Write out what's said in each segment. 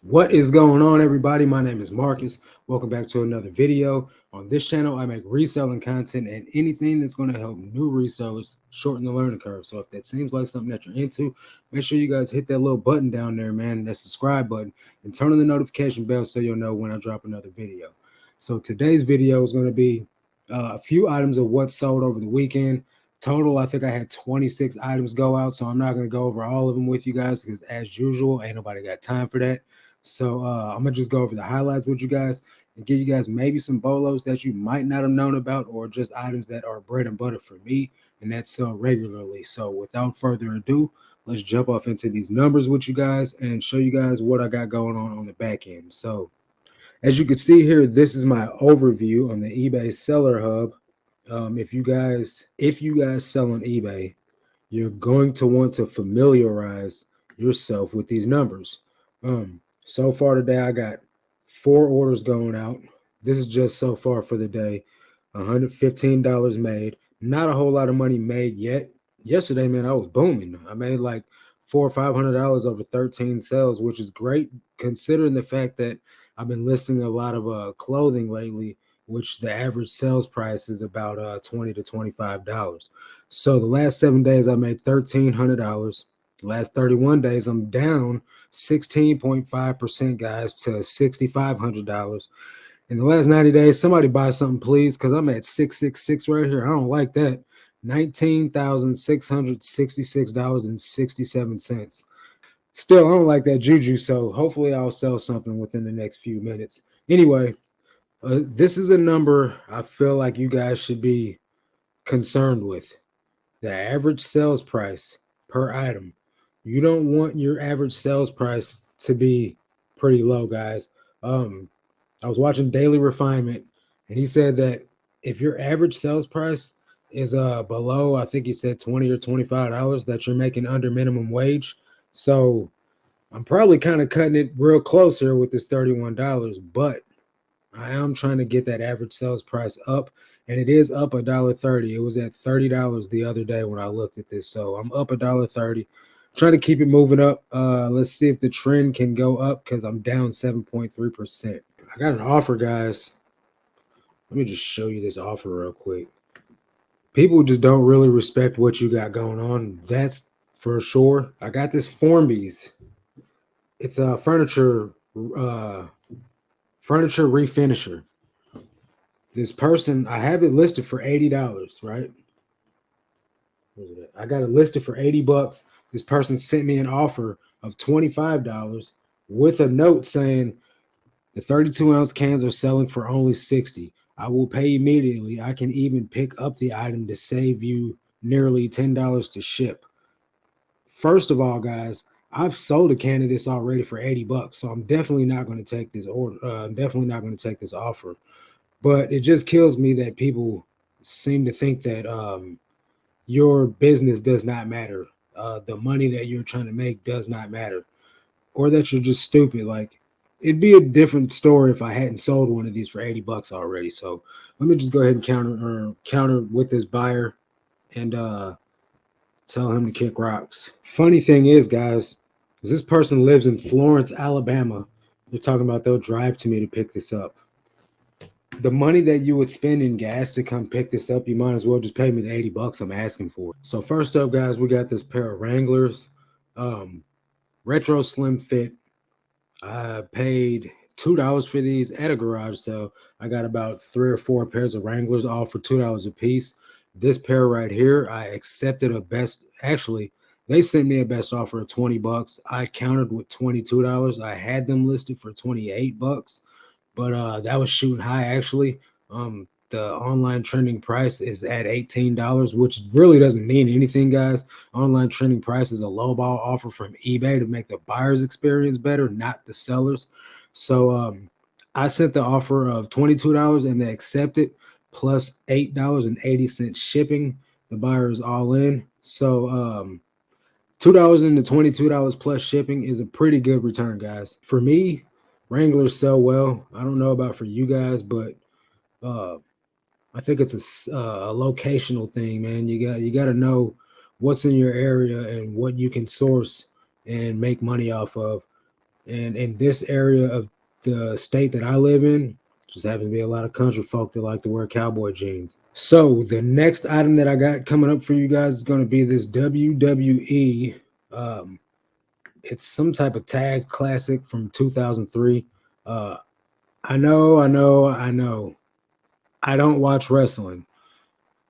What is going on, everybody? My name is Marcus. Welcome back to another video. On this channel, I make reselling content and anything that's going to help new resellers shorten the learning curve. So if that seems like something that you're into, make sure you guys hit that little button down there, man, that subscribe button, and turn on the notification bell so you'll know when I drop another video. So today's video is going to be a few items of what sold over the weekend. Total, I think I had 26 items go out, so I'm not going to go over all of them with you guys because, as usual, ain't nobody got time for that. So I'm gonna just go over the highlights with you guys and give you guys maybe some bolos that you might not have known about, or just items that are bread and butter for me and that sell regularly. So without further ado, let's jump off into these numbers with you guys and show you guys what I got going on the back end. So as you can see here, this is my overview on the eBay Seller Hub. If you guys sell on eBay, you're going to want to familiarize yourself with these numbers. So far today, I got 4 orders going out. This is just so far for the day. $115 made. Not a whole lot of money made yet. Yesterday, man, I was booming. I made like $400 or $500 over 13 sales, which is great considering the fact that I've been listing a lot of clothing lately, which the average sales price is about $20 to $25. So the last 7 days, I made $1,300. The last 31 days, I'm down 16.5%, guys, to $6,500. In the last 90 days, somebody buy something, please, because I'm at 666 right here. I don't like that. $19,666.67. Still, I don't like that juju, so hopefully I'll sell something within the next few minutes. Anyway, this is a number I feel like you guys should be concerned with. The average sales price per item. You don't want your average sales price to be pretty low, guys. I was watching Daily Refinement, and he said that if your average sales price is below, I think he said $20 or $25, that you're making under minimum wage. So I'm probably kind of cutting it real close here with this $31, but I am trying to get that average sales price up, and it is up $1.30. It was at $30 the other day when I looked at this, so I'm up $1.30. Trying to keep it moving up. Let's see if the trend can go up because I'm down 7.3%. I got an offer, guys. Let me just show you this offer real quick. People just don't really respect what you got going on. That's for sure. I got this Formbies. It's a furniture refinisher. This person, I have it listed for $80, right? I got it listed for $80. This person sent me an offer of $25 with a note saying the 32-ounce cans are selling for only $60. I will pay immediately. I can even pick up the item to save you nearly $10 to ship. First of all, guys, I've sold a can of this already for $80, so I'm definitely not going to take this order. I'm definitely not going to take this offer. But it just kills me that people seem to think that your business does not matter. The money that you're trying to make does not matter, or that you're just stupid. Like, it'd be a different story if I hadn't sold one of these for $80 already. So let me just go ahead and counter with this buyer and tell him to kick rocks. Funny thing is, guys, this person lives in Florence, Alabama. They're talking about they'll drive to me to pick this up. The money that you would spend in gas to come pick this up, you might as well just pay me the $80 I'm asking for. So first up, guys, we got this pair of Wranglers, retro slim fit. I paid $2 for these at a garage sale. I got about 3 or 4 pairs of Wranglers, all for $2 a piece. This pair right here, I accepted a best. Actually, they sent me a best offer of $20. I countered with $22. I had them listed for $28, but that was shooting high actually. The online trending price is at $18, which really doesn't mean anything, guys. Online trending price is a lowball offer from eBay to make the buyer's experience better, not the sellers. So I sent the offer of $22 and they accepted, plus $8.80 shipping. The buyer is all in. So $2 into $22 plus shipping is a pretty good return, guys. For me, Wranglers sell well. I don't know about for you guys, but I think it's a locational thing, man. You got to know what's in your area and what you can source and make money off of. And in this area of the state that I live in, just happens to be a lot of country folk that like to wear cowboy jeans. So the next item that I got coming up for you guys is going to be this WWE. Um, it's some type of tag classic from 2003. Uh, I know. I don't watch wrestling.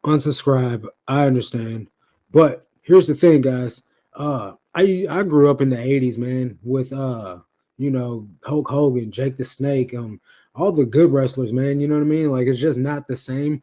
Unsubscribe. I understand, but here's the thing, guys. I grew up in the '80s, man, with Hulk Hogan, Jake the Snake, all the good wrestlers, man. You know what I mean? Like it's just not the same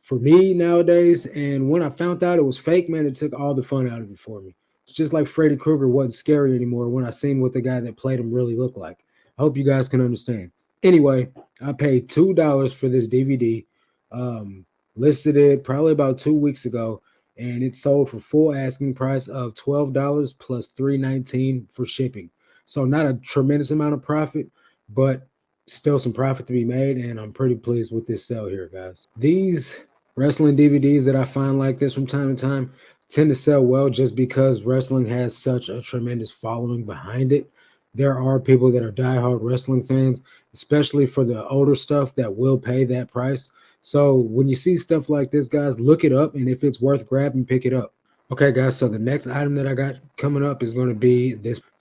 for me nowadays. And when I found out it was fake, man, it took all the fun out of it for me. It's just like Freddy Krueger wasn't scary anymore when I seen what the guy that played him really looked like. I hope you guys can understand. Anyway, I paid $2 for this DVD. Um, Listed it probably about 2 weeks ago, and it sold for full asking price of $12 plus $3.19 for shipping. So not a tremendous amount of profit, but still some profit to be made, and I'm pretty pleased with this sale here, guys. These wrestling DVDs that I find like this from time to time tend to sell well just because wrestling has such a tremendous following behind it. There are people that are diehard wrestling fans, especially for the older stuff, that will pay that price. So when you see stuff like this, guys, look it up, and if it's worth grabbing, pick it up. Okay, guys. So the next item that I got coming up is going to be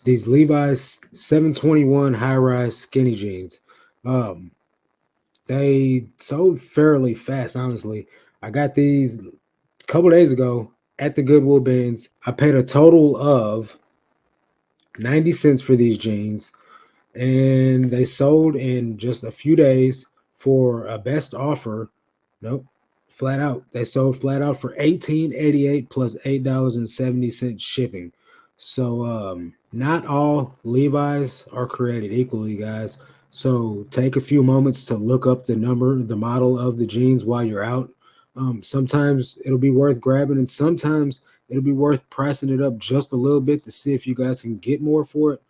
these Levi's 721 high rise skinny jeans. Um, they sold fairly fast, honestly. I got these a couple days ago at the Goodwill bins. I paid a total of 90 cents for these jeans, and they sold in just a few days for a best offer. Nope, flat out. They sold flat out for 18.88 plus $8.70 shipping. So not all Levi's are created equally, guys. So take a few moments to look up the model of the jeans while you're out. Sometimes it'll be worth grabbing, and sometimes it'll be worth pricing it up just a little bit to see if you guys can get more for it.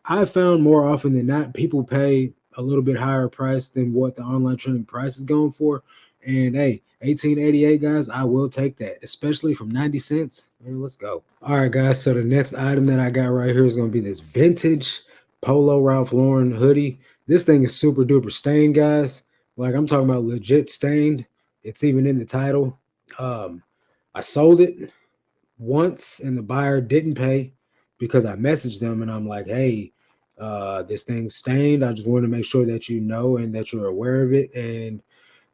I found more often than not, people pay a little bit higher price than what the online trending price is going for. And hey, 1888, guys, I will take that, especially from 90 cents. Man, let's go. All right, guys. So the next item that I got right here is going to be this vintage Polo Ralph Lauren hoodie. This thing is super duper stained, guys. Like I'm talking about legit stained. It's even in the title. Um, I sold it once and the buyer didn't pay because I messaged them and I'm like, hey, this thing's stained. I just want to make sure that you know and that you're aware of it. And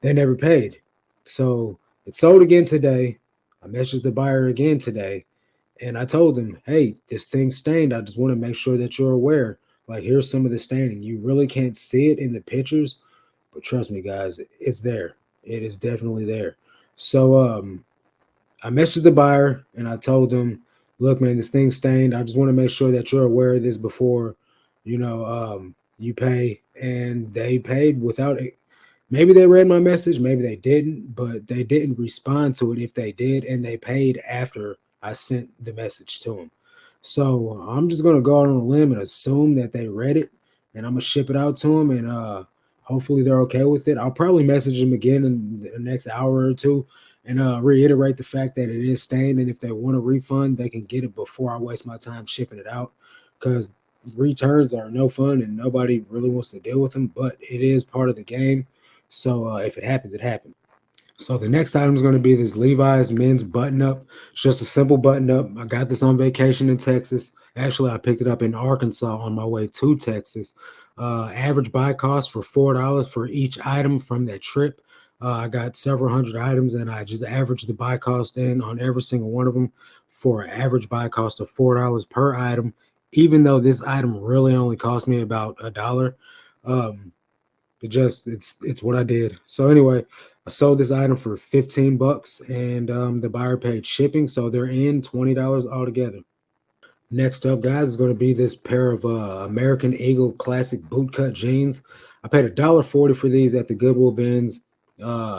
they never paid. So it sold again today. I messaged the buyer again today and I told them, hey, this thing's stained. I just want to make sure that you're aware. Like, here's some of the staining. You really can't see it in the pictures, but trust me, guys, it's there. It is definitely there. So, I messaged the buyer and I told them, look, man, this thing's stained. I just want to make sure that you're aware of this before, you pay. And they paid without it. Maybe they read my message, maybe they didn't, but they didn't respond to it if they did, and they paid after I sent the message to them. So I'm just gonna go out on a limb and assume that they read it, and I'm gonna ship it out to them, and hopefully they're okay with it. I'll probably message them again in the next hour or two, and reiterate the fact that it is stained, and if they want a refund, they can get it before I waste my time shipping it out, because returns are no fun, and nobody really wants to deal with them. But it is part of the game. So if it happens, it happens. So the next item is going to be this Levi's men's button up. It's just a simple button up. I got this on vacation in Texas. Actually, I picked it up in Arkansas on my way to Texas. Average buy cost for $4 for each item from that trip. I got several hundred items, and I just averaged the buy cost in on every single one of them for an average buy cost of $4 per item. Even though this item really only cost me about $1. Um, it's what I did. So anyway, I sold this item for 15 bucks, and the buyer paid shipping, so they're in $20 altogether. Next up, guys, is going to be this pair of American Eagle classic bootcut jeans. I paid $1.40 for these at the Goodwill bins,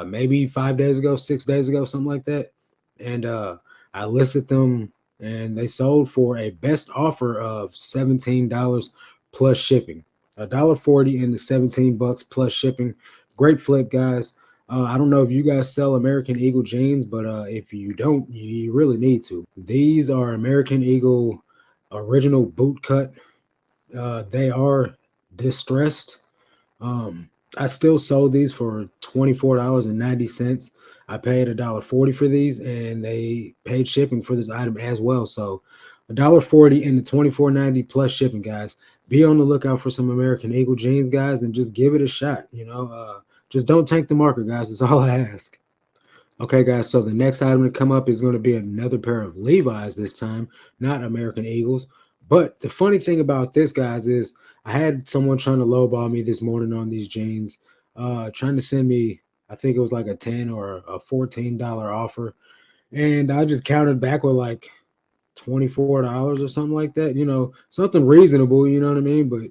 maybe 5 days ago, 6 days ago, something like that. And I listed them, and they sold for a best offer of $17 plus shipping. $1.40 and the 17 bucks plus shipping. Great flip, guys. I don't know if you guys sell American Eagle jeans, but if you don't, you really need to. These are American Eagle original boot cut They are distressed. Um, I still sold these for $24.90. I paid $1.40 for these, and they paid shipping for this item as well. So $1.40 in the 24.90 plus shipping, guys. Be on the lookout for some American Eagle jeans, guys, and just give it a shot. Just don't tank the market, guys. That's all I ask. Okay, guys, so the next item to come up is going to be another pair of Levi's this time, not American Eagles. But the funny thing about this, guys, is I had someone trying to lowball me this morning on these jeans, trying to send me, I think it was like a 10 or a $14 offer. And I just countered back with like $24 or something like that, something reasonable, you know what I mean? But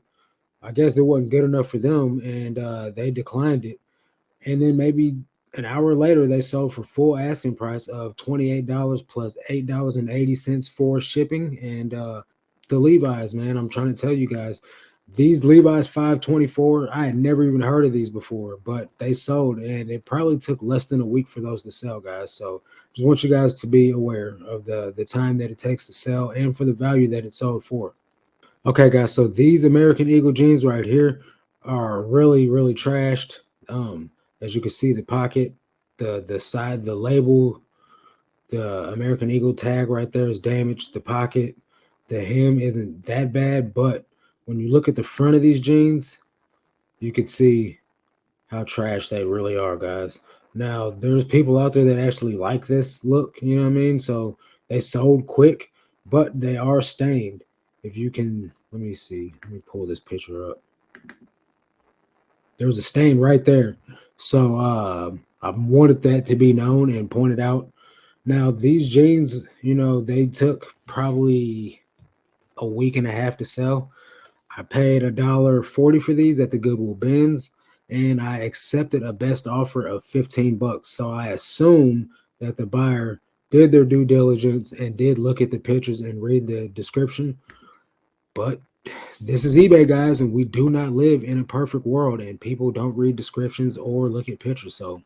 I guess it wasn't good enough for them, and they declined it. And then maybe an hour later, they sold for full asking price of $28 plus $8.80 for shipping. And the Levi's, man, I'm trying to tell you guys, these Levi's 524, I had never even heard of these before, but they sold, and it probably took less than a week for those to sell, guys. So just want you guys to be aware of the time that it takes to sell and for the value that it sold for. Okay, guys, so these American Eagle jeans right here are really, really trashed. As you can see, the pocket, the side, the label, the American Eagle tag right there is damaged. The pocket, the hem isn't that bad, but when you look at the front of these jeans, you can see how trash they really are, guys. Now, there's people out there that actually like this look, you know what I mean? So they sold quick, but they are stained. If you can, let me see, let me pull this picture up. There's a stain right there. So I wanted that to be known and pointed out. Now, these jeans, they took probably a week and a half to sell. I paid $1.40 for these at the Goodwill bins, and I accepted a best offer of $15. So I assume that the buyer did their due diligence and did look at the pictures and read the description. But this is eBay, guys, and we do not live in a perfect world, and people don't read descriptions or look at pictures. So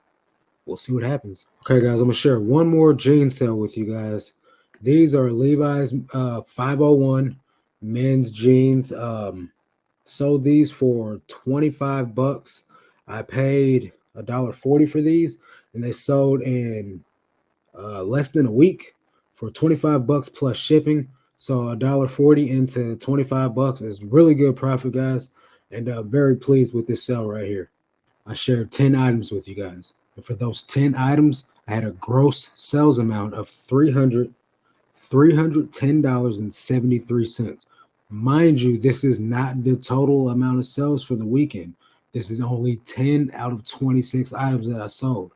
we'll see what happens. Okay, guys, I'm gonna share one more jean sale with you guys. These are Levi's 501 men's jeans. Sold these for $25. I paid $1.40 for these, and they sold in less than a week for $25 plus shipping. So $1.40 into $25 is really good profit, guys, and very pleased with this sale right here. I shared 10 items with you guys, and for those 10 items, I had a gross sales amount of $310.73. Mind you, this is not the total amount of sales for the weekend. This is only 10 out of 26 items that I sold.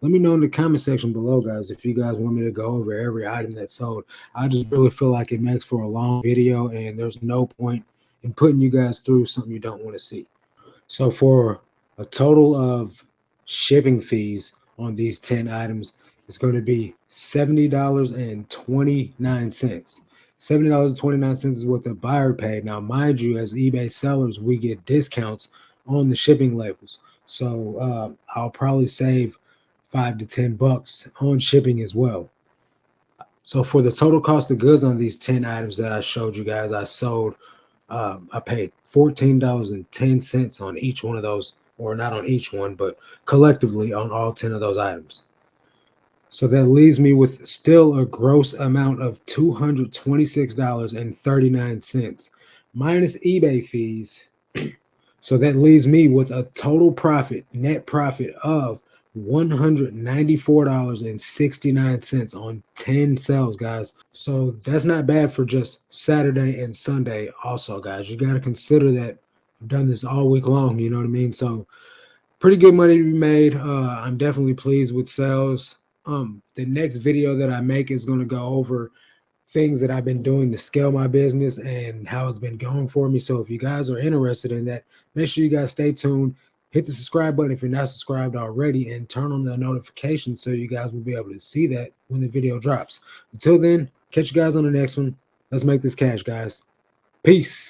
Let me know in the comment section below, guys, if you guys want me to go over every item that sold. I just really feel like it makes for a long video, and there's no point in putting you guys through something you don't want to see. So for a total of shipping fees on these 10 items, it's going to be $70.29. $70.29 is what the buyer paid. Now, mind you, as eBay sellers, we get discounts on the shipping labels. So I'll probably save $5 to $10 on shipping as well. So for the total cost of goods on these 10 items that I showed you guys, I paid $14.10 on each one of those, or not on each one, but collectively on all 10 of those items. So that leaves me with still a gross amount of $226.39 minus eBay fees. So that leaves me with a total profit, net profit of $194.69 on 10 sales, guys. So that's not bad for just Saturday and Sunday also, guys. You got to consider that I've done this all week long, you know what I mean? So pretty good money to be made. I'm definitely pleased with sales. The next video that I make is going to go over things that I've been doing to scale my business and how it's been going for me. So if you guys are interested in that, make sure you guys stay tuned. Hit the subscribe button if you're not subscribed already, and turn on the notifications so you guys will be able to see that when the video drops. Until then, catch you guys on the next one. Let's make this cash, guys. Peace.